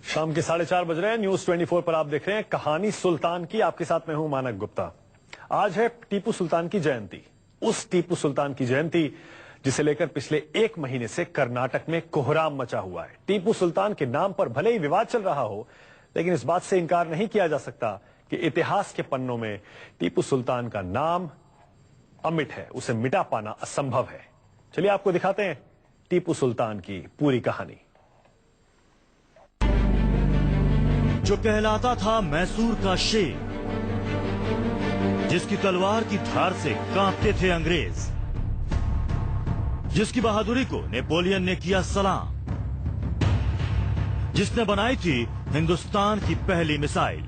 शाम के 4:30 बज रहे हैं। न्यूज 24 पर आप देख रहे हैं कहानी सुल्तान की। आपके साथ मैं हूं मानक गुप्ता। आज है टीपू सुल्तान की जयंती। उस टीपू सुल्तान की जयंती जिसे लेकर पिछले 1 महीने से कर्नाटक में कोहराम मचा हुआ है। टीपू सुल्तान के नाम पर भले ही विवाद चल रहा हो, लेकिन इस बात से इंकार नहीं किया जा सकता कि इतिहास के पन्नों में टीपू सुल्तान का नाम अमिट है। उसे मिटा पाना असंभव है। चलिए आपको दिखाते हैं टीपू सुल्तान की पूरी कहानी। जो कहलाता था मैसूर का शेर, जिसकी तलवार की धार से कांपते थे अंग्रेज, जिसकी बहादुरी को नेपोलियन ने किया सलाम, जिसने बनाई थी हिंदुस्तान की पहली मिसाइल।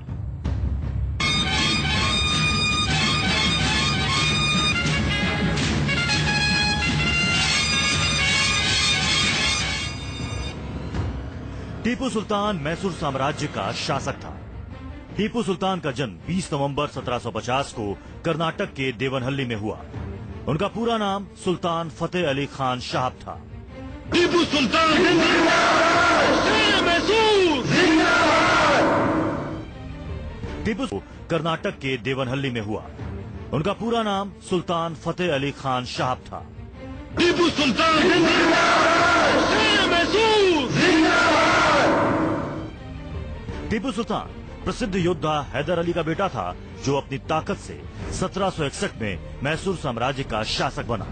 टीपू सुल्तान मैसूर साम्राज्य का शासक था। टीपू सुल्तान का जन्म 20 नवंबर 1750 को कर्नाटक के देवनहल्ली में हुआ। उनका पूरा नाम सुल्तान फतेह अली खान साहब था। टीपू सुल्तान टीपू कर्नाटक के देवनहल्ली में हुआ। उनका पूरा नाम सुल्तान फतेह अली खान साहब था। टीपू सुल्तान टीपू सुल्तान प्रसिद्ध योद्धा हैदर अली का बेटा था, जो अपनी ताकत से 1761 में मैसूर साम्राज्य का शासक बना।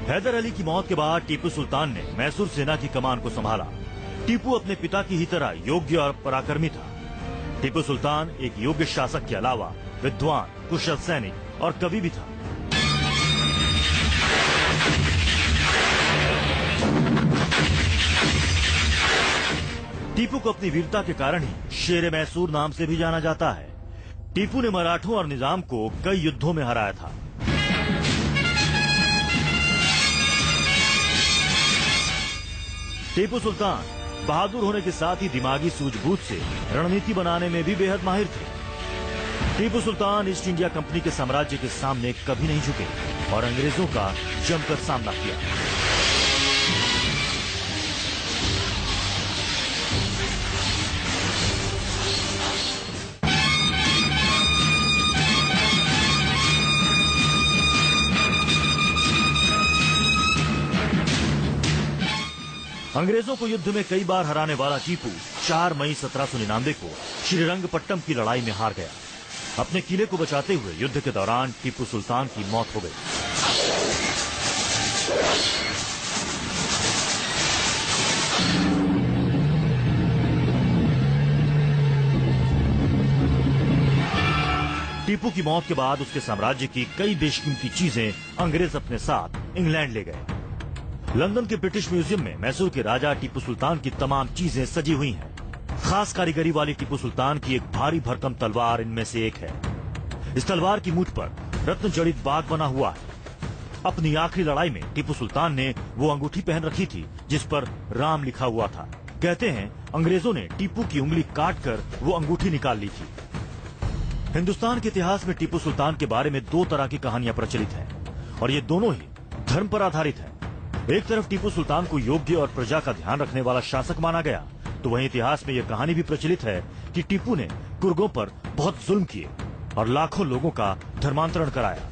हैदर अली की मौत के बाद टीपू सुल्तान ने मैसूर सेना की कमान को संभाला। टीपू अपने पिता की ही तरह योग्य और पराक्रमी था। टीपू सुल्तान एक योग्य शासक के अलावा विद्वान, कुशल सैनिक और कवि भी था। टीपू को अपनी वीरता के कारण ही शेर मैसूर नाम से भी जाना जाता है। टीपू ने मराठों और निजाम को कई युद्धों में हराया था। टीपू सुल्तान बहादुर होने के साथ ही दिमागी सूझबूझ से रणनीति बनाने में भी बेहद माहिर थे। Tipu Sultan east India company के साम्राज्य के सामने कभी नहीं झुके और अंग्रेजों का जमकर सामना किया। अंग्रेजों को युद्ध में कई बार हराने वाला टीपू 4 मई 1799 को श्रीरंगपट्टम की लड़ाई में हार गया। अपने किले को बचाते हुए युद्ध के दौरान टीपू सुल्तान की मौत हो गई। टीपू की मौत के बाद उसके साम्राज्य की कई बेशकीमती चीजें अंग्रेज अपने साथ इंग्लैंड ले गए। लंदन के ब्रिटिश म्यूजियम में मैसूर के राजा टीपू सुल्तान की तमाम चीजें सजी हुई हैं। खास कारीगरी वाली टीपू सुल्तान की एक भारी भरकम तलवार इनमें से एक है। इस तलवार की मूठ पर रत्न जड़ित बाग बना हुआ है। अपनी आखिरी लड़ाई में टीपू सुल्तान ने वो अंगूठी पहन रखी थी जिस पर राम लिखा हुआ था। कहते हैं अंग्रेजों ने टीपू की उंगली काट कर वो अंगूठी निकाल ली थी। हिंदुस्तान के इतिहास में टीपू सुल्तान के बारे में 2 तरह की कहानियां प्रचलित हैं और ये दोनों ही धर्म पर आधारित है। एक तरफ टीपू सुल्तान को योग्य और प्रजा का ध्यान रखने वाला शासक माना गया, तो वहीं इतिहास में यह कहानी भी प्रचलित है कि टीपू ने कुर्गों पर बहुत जुल्म किए और लाखों लोगों का धर्मांतरण कराया।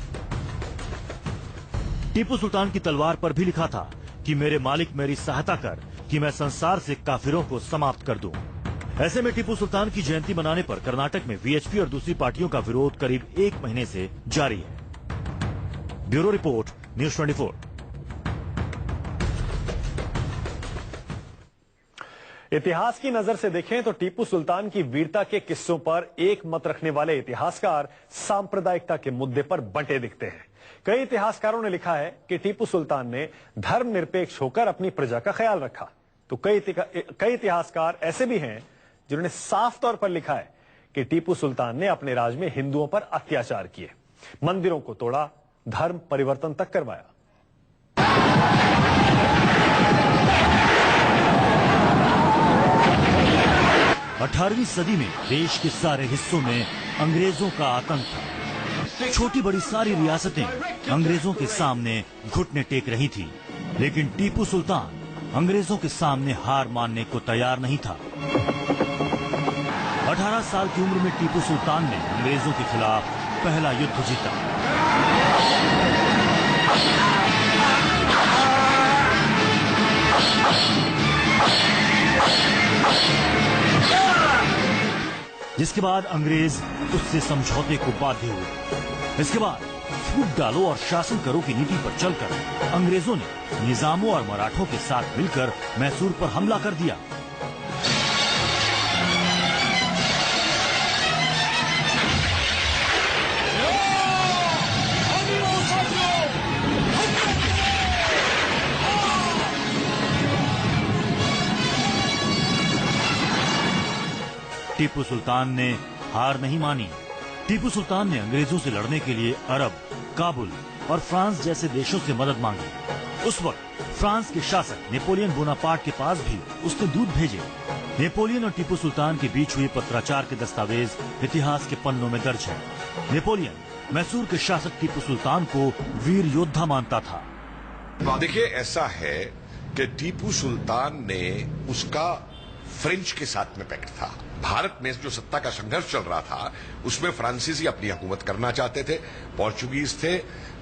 टीपू सुल्तान की तलवार पर भी लिखा था कि मेरे मालिक मेरी सहायता कर कि मैं संसार से काफिरों को समाप्त कर दूं। ऐसे में टीपू सुल्तान की जयंती मनाने पर कर्नाटक में वीएचपी और दूसरी पार्टियों का विरोध करीब 1 महीने से जारी है। Bureau report, news 24। इतिहास की नजर से देखें तो टीपू सुल्तान की वीरता के किस्सों पर एक मत रखने वाले इतिहासकार सांप्रदायिकता के मुद्दे पर बंटे दिखते हैं। कई इतिहासकारों ने लिखा है कि टीपू सुल्तान ने धर्मनिरपेक्ष होकर अपनी प्रजा का ख्याल रखा, तो कई इतिहासकार ऐसे भी हैं जिन्होंने साफ तौर पर लिखा है कि टीपू सुल्तान ने अपने राज में हिंदुओं पर अत्याचार किए, मंदिरों को तोड़ा, धर्म परिवर्तन तक करवाया। 18वीं सदी में देश के सारे हिस्सों में अंग्रेजों का आतंक था। छोटी बड़ी सारी रियासतें अंग्रेजों के सामने घुटने टेक रही थी, लेकिन टीपू सुल्तान अंग्रेजों के सामने हार मानने को तैयार नहीं था। 18 साल की उम्र में टीपू सुल्तान ने अंग्रेजों के खिलाफ पहला युद्ध जीता। जिसके बाद अंग्रेज उससे समझौते को बाध्य हुए। इसके बाद फूट डालो और शासन करो की नीति पर चलकर अंग्रेजों ने निजामों और मराठों के साथ मिलकर मैसूर पर हमला कर दिया। टीपू सुल्तान ने हार नहीं मानी। टीपू सुल्तान ने अंग्रेजों से लड़ने के लिए अरब, काबुल और फ्रांस जैसे देशों से मदद मांगी। उस वक्त फ्रांस के शासक नेपोलियन बोनापार्ट के पास भी उसने दूत भेजे। नेपोलियन और टीपू सुल्तान के बीच हुए पत्राचार के दस्तावेज इतिहास के पन्नों में दर्ज है। नेपोलियन मैसूर के शासक टीपू सुल्तान को वीर योद्धा मानता था। देखिए, ऐसा है कि टीपू सुल्तान ने उसका फ्रेंच के साथ में पैक्ट था। भारत में जो सत्ता का संघर्ष चल रहा था उसमें फ्रांसीसी अपनी हुकूमत करना चाहते थे, पोर्चुगीज थे,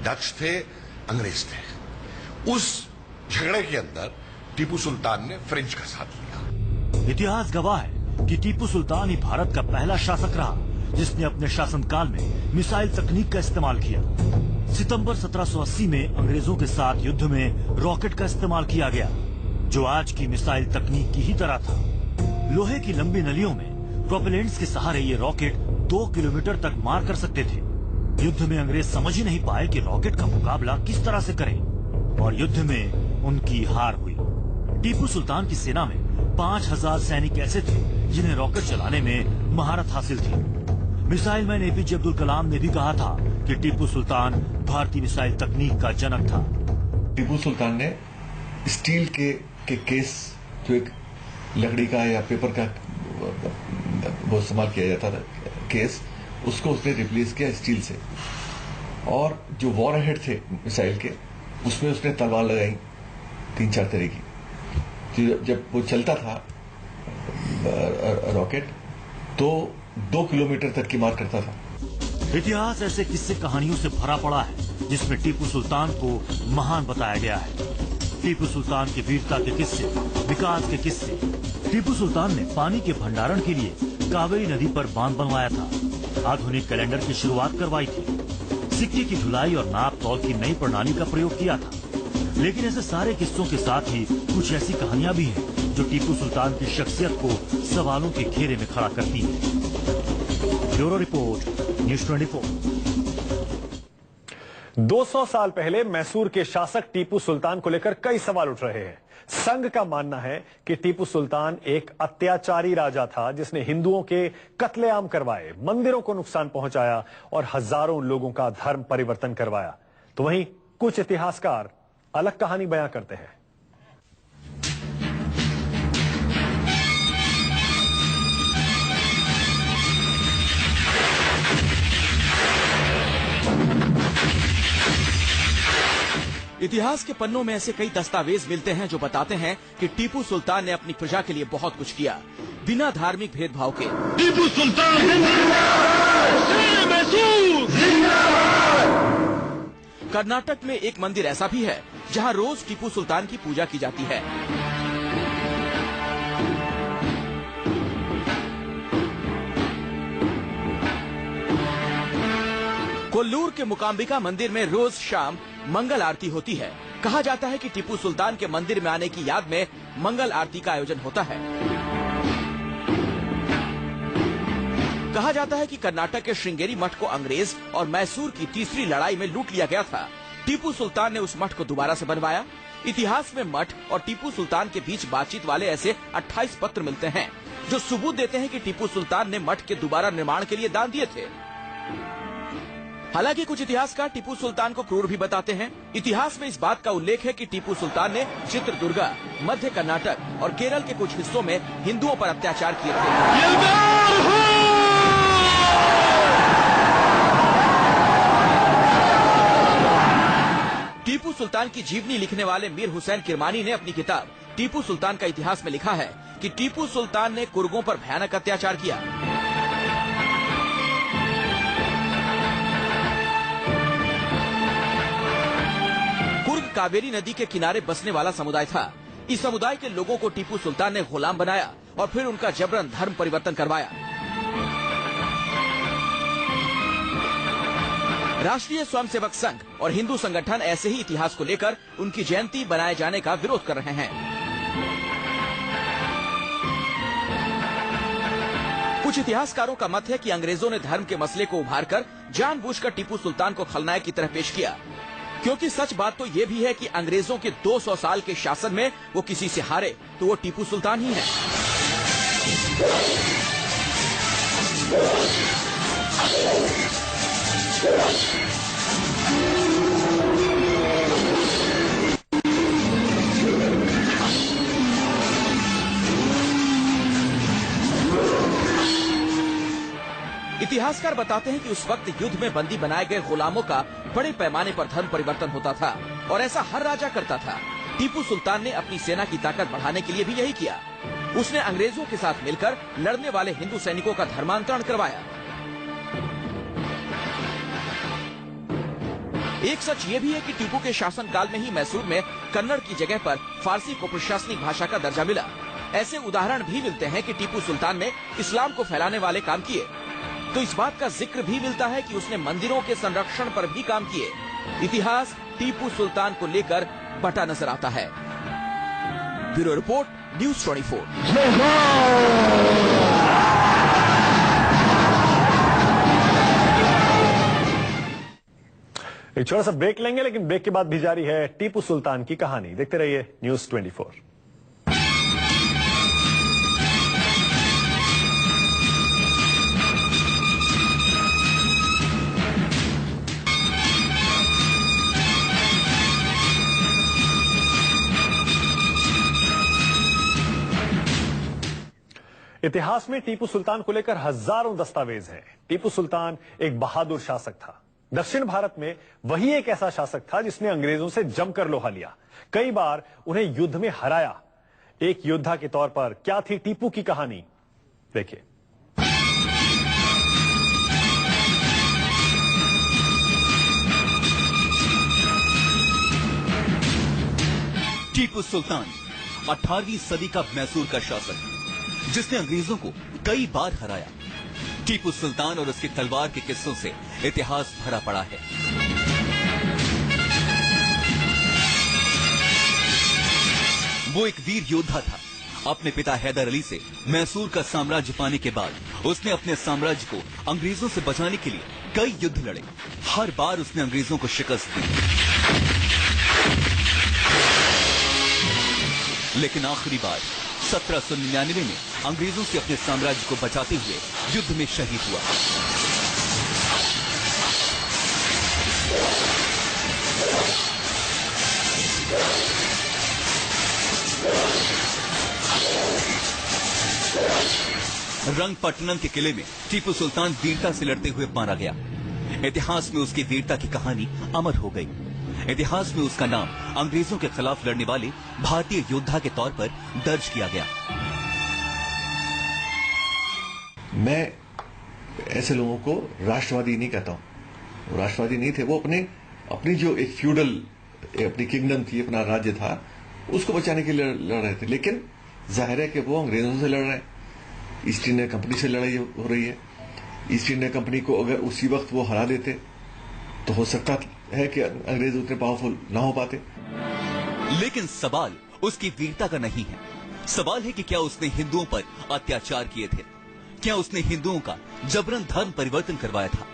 डच थे, अंग्रेज थे। उस झगड़े के अंदर टीपू सुल्तान ने फ्रेंच का साथ लिया। इतिहास गवाह है कि टीपू सुल्तान ही भारत का पहला शासक रहा जिसने अपने शासनकाल में मिसाइल तकनीक का इस्तेमाल किया। सितंबर 1780 में अंग्रेजों के साथ युद्ध में रॉकेट का इस्तेमाल किया गया, जो आज की मिसाइल तकनीक की ही तरह था। लोहे की लंबी नलियों में प्रोपेलेंट्स के सहारे ये रॉकेट 2 किलोमीटर तक मार कर सकते थे। युद्ध में अंग्रेज समझ ही नहीं पाए कि रॉकेट का मुकाबला किस तरह से करें और युद्ध में उनकी हार हुई। टीपू सुल्तान की सेना में 5000 सैनिक ऐसे थे जिन्हें रॉकेट चलाने में महारत हासिल थी। Missile man APJ Abdul Kalam ने भी कहा था कि टीपू सुल्तान भारतीय मिसाइल तकनीक का जनक था। टीपू सुल्तान ने स्टील के केस, जो एक लकड़ी का या पेपर का वो इस्तेमाल किया जाता था केस, उसको उसने रिप्लेस किया स्टील से। और जो वॉर हेड थे मिसाइल के, उसमें उसने तलवार लगाई 3-4 तरह की। जब वो चलता था रॉकेट तो 2 किलोमीटर तक की मार करता था। इतिहास ऐसे किस्से कहानियों से भरा पड़ा है जिसमें टीपू सुल्तान को महान बताया गया है। टीपू सुल्तान की वीरता के किस्से, विकास के किस्से। टीपू सुल्तान ने पानी के भंडारण के लिए कावेरी नदी पर बांध बनवाया था, आधुनिक कैलेंडर की शुरुआत करवाई थी, सिक्के की ढुलाई और नाप तौल की नई प्रणाली का प्रयोग किया था। लेकिन ऐसे सारे किस्सों के साथ ही कुछ ऐसी कहानियां भी हैं जो टीपू सुल्तान की शख्सियत को सवालों के घेरे में खड़ा करती हैं। Bureau report, news 24। 200 साल पहले मैसूर के शासक टीपू सुल्तान को लेकर कई सवाल उठ रहे हैं। संघ का मानना है कि टीपू सुल्तान एक अत्याचारी राजा था जिसने हिंदुओं के कत्लेआम करवाए, मंदिरों को नुकसान पहुंचाया और हजारों लोगों का धर्म परिवर्तन करवाया। तो वहीं कुछ इतिहासकार अलग कहानी बयां करते हैं। इतिहास के पन्नों में ऐसे कई दस्तावेज मिलते हैं जो बताते हैं कि टीपू सुल्तान ने अपनी प्रजा के लिए बहुत कुछ किया, बिना धार्मिक भेदभाव के। टीपू सुल्तान जिंदाबाद! मैसूर जिंदाबाद! कर्नाटक में एक मंदिर ऐसा भी है जहां रोज टीपू सुल्तान की पूजा की जाती है। कोल्लूर के मुकाम्बिका मंदिर में रोज शाम मंगल आरती होती है। कहा जाता है कि टीपू सुल्तान के मंदिर में आने की याद में मंगल आरती का आयोजन होता है। कहा जाता है कि कर्नाटक के श्रृंगेरी मठ को अंग्रेज और मैसूर की तीसरी लड़ाई में लूट लिया गया था। टीपू सुल्तान ने उस मठ को दोबारा से बनवाया। इतिहास में मठ और टीपू सुल्तान के बीच बातचीत वाले ऐसे 28 पत्र मिलते हैं जो सबूत देते हैं कि टीपू सुल्तान ने मठ के दोबारा निर्माण के लिए दान दिए थे। हालांकि कुछ इतिहासकार टीपू सुल्तान को क्रूर भी बताते हैं। इतिहास में इस बात का उल्लेख है कि टीपू सुल्तान ने चित्रदुर्गा, मध्य कर्नाटक और केरल के कुछ हिस्सों में हिंदुओं पर अत्याचार किए थे। टीपू सुल्तान सुल्तान की जीवनी लिखने वाले मीर हुसैन किरमानी ने अपनी किताब टीपू सुल्तान का इतिहास में लिखा है कि टीपू सुल्तान ने कुर्गों पर भयानक अत्याचार किया। कुर्ग कावेरी नदी के किनारे बसने वाला समुदाय था। इस समुदाय के लोगों को टीपू सुल्तान ने गुलाम बनाया और फिर उनका जबरन धर्म परिवर्तन करवाया। राष्ट्रीय स्वयंसेवक संघ और हिंदू संगठन ऐसे ही इतिहास को लेकर उनकी जयंती बनाए जाने का विरोध कर रहे हैं। कुछ इतिहासकारों का मत है कि अंग्रेजों ने धर्म के मसले को उभारकर जानबूझकर टीपू सुल्तान को खलनायक की तरह पेश किया, क्योंकि सच बात तो ये भी है कि अंग्रेजों के 200 साल के शासन में वो किसी से हारे तो वो टीपू सुल्तान ही है। इतिहासकार बताते हैं कि उस वक्त युद्ध में बंदी बनाए गए गुलामों का बड़े पैमाने पर धर्म परिवर्तन होता था और ऐसा हर राजा करता था। टीपू सुल्तान ने अपनी सेना की ताकत बढ़ाने के लिए भी यही किया। उसने अंग्रेजों के साथ मिलकर लड़ने वाले हिंदू सैनिकों का धर्मांतरण करवाया। एक सच ये भी है कि टीपू के शासनकाल में ही मैसूर में कन्नड़ की जगह पर फारसी को प्रशासनिक भाषा का दर्जा मिला। ऐसे उदाहरण भी मिलते हैं कि टीपू सुल्तान ने इस्लाम को फैलाने वाले काम किए। तो इस बात का जिक्र भी मिलता है कि उसने मंदिरों के संरक्षण पर भी काम किए। इतिहास टीपू सुल्तान को लेकर बटा नजर आता है। Bureau report, news 24। एक छोटा सा ब्रेक लेंगे, लेकिन ब्रेक के बाद भी जारी है टीपू सुल्तान की कहानी। देखते रहिए न्यूज़ 24। इतिहास में टीपू सुल्तान को लेकर हजारों दस्तावेज हैं। टीपू सुल्तान एक बहादुर शासक था। दक्षिण भारत में वही एक ऐसा शासक था जिसने अंग्रेजों से जमकर लोहा लिया, कई बार उन्हें युद्ध में हराया। एक योद्धा के तौर पर क्या थी टीपू की कहानी, देखिए। टीपू सुल्तान 18वीं सदी का मैसूर का शासक जिसने अंग्रेजों को कई बार हराया। टीपू सुल्तान और उसकी तलवार के किस्सों से इतिहास भरा पड़ा है। वो एक वीर योद्धा था। अपने पिता हैदर अली से मैसूर का साम्राज्य पाने के बाद उसने अपने साम्राज्य को अंग्रेजों से बचाने के लिए कई युद्ध लड़े। हर बार उसने अंग्रेजों को शिकस्त दी, लेकिन आखिरी बार 1799 में अंग्रेजों से अपने साम्राज्य को बचाते हुए युद्ध में शहीद हुआ। रंगपट्टनम के किले में टीपू सुल्तान वीरता से लड़ते हुए मारा गया। इतिहास में उसकी वीरता की कहानी अमर हो गई। इतिहास में उसका नाम अंग्रेजों के खिलाफ लड़ने वाले भारतीय योद्धा के तौर पर दर्ज किया गया। मैं ऐसे लोगों को राष्ट्रवादी नहीं कहता हूं। वो राष्ट्रवादी नहीं थे। वो अपनी जो एक फ्यूडल अपनी किंगडम थी, अपना राज्य था, उसको बचाने के लिए लड़ रहे थे। लेकिन जाहिर है कि वो अंग्रेजों से लड़ रहे हैं। ईस्ट इंडिया कंपनी से लड़ाई हो रही है। ईस्ट इंडिया कंपनी को अगर उसी वक्त वो हरा देते तो हो सकता है कि अंग्रेज उतने पावरफुल ना हो पाते। लेकिन सवाल उसकी वीरता का नहीं है। सवाल है कि क्या उसने हिंदुओं पर अत्याचार किए थे? क्या उसने हिंदुओं का जबरन धर्म परिवर्तन करवाया था?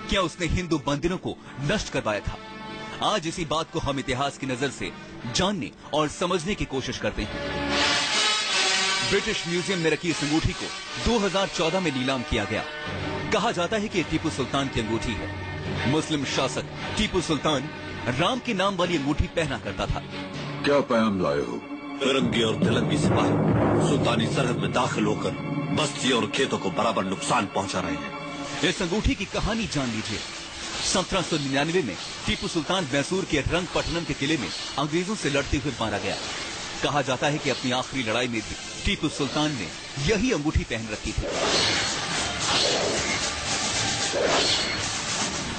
क्या उसने हिंदू मंदिरों को नष्ट करवाया था? आज इसी बात को हम इतिहास की नजर से जानने और समझने की कोशिश करते हैं। ब्रिटिश म्यूजियम में रखी इस अंगूठी को 2014 में नीलाम किया गया। कहा जाता है कि टीपू सुल्तान की अंगूठी है। मुस्लिम शासक टीपू सुल्तान राम के नाम वाली अंगूठी पहना करता था। क्या पैगाम लाए हो? फिरंगी और तिलंगी सिपाही सुल्तानी सरहद में दाखिल होकर बस्ती और खेतों को बराबर नुकसान पहुंचा रहे हैं। इस अंगूठी की कहानी जान लीजिए। 1799 में टीपू सुल्तान मैसूर के रंगपट्टनम के किले में अंग्रेजों से लड़ते हुए मारा गया। कहा जाता है कि अपनी आखिरी लड़ाई में भी टीपू सुल्तान ने यही अंगूठी पहन रखी थी।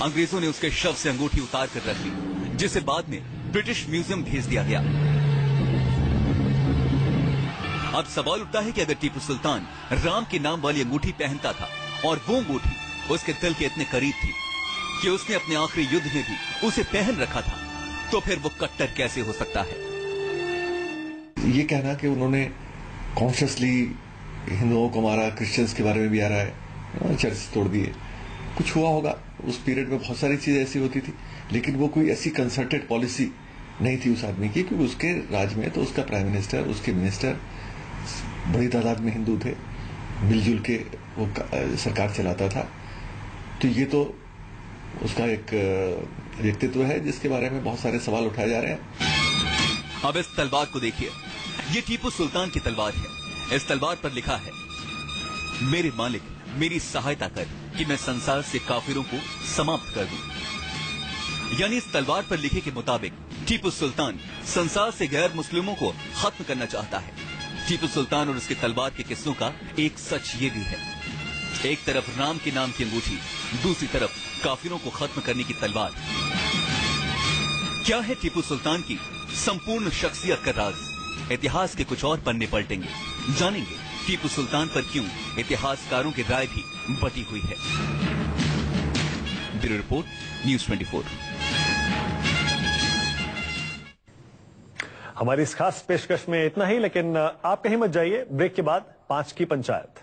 अंग्रेजों ने उसके शव से अंगूठी उतार कर रख ली, जिसे बाद में ब्रिटिश म्यूजियम भेज दिया गया। अब सवाल उठता है कि अगर टीपू सुल्तान राम के नाम वाली अंगूठी पहनता था और वो अंगूठी उसके दिल के इतने करीब थी कि उसने अपने आखिरी युद्ध में भी उसे पहन रखा था, तो फिर वो कट्टर कैसे हो सकता है? ये कहना कि उन्होंने कॉन्शियसली हिंदुओं को मारा, क्रिश्चियंस के बारे में भी आ रहा है, चर्च तोड़ दिए, कुछ हुआ होगा। उस पीरियड में बहुत सारी चीजें ऐसी होती थी, लेकिन वो कोई ऐसी कंसर्टेड पॉलिसी नहीं थी उस आदमी की, क्योंकि उसके राज में तो उसका प्राइम मिनिस्टर, उसके मिनिस्टर बड़ी तादाद में हिंदू थे, मिलजुल के वो सरकार चलाता था। तो ये तो उसका एक व्यक्तित्व है जिसके बारे में बहुत सारे सवाल उठाए जा रहे हैं। अब इस तलवार को देखिए, ये टीपू सुल्तान की तलवार है। इस तलवार पर लिखा है, मेरे मालिक मेरी सहायता कर कि मैं संसार से काफिरों को समाप्त कर दूं। यानी इस तलवार पर लिखे के मुताबिक टीपू सुल्तान संसार से गैर मुस्लिमों को खत्म करना चाहता है। टीपू सुल्तान और उसके तलवार के किस्सों का एक सच ये भी है, एक तरफ राम के नाम की अंगूठी, दूसरी तरफ काफिरों को खत्म करने की तलवार। क्या है टीपू सुल्तान की संपूर्ण शख्सियत का राज? इतिहास के कुछ और पन्ने पलटेंगे, जानेंगे टीपू सुल्तान पर क्यों इतिहासकारों की राय भी बटी हुई है। Bureau report, news 24। हमारी इस खास पेशकश में इतना ही, लेकिन आप कहीं मत जाइए। ब्रेक के बाद 5 की पंचायत।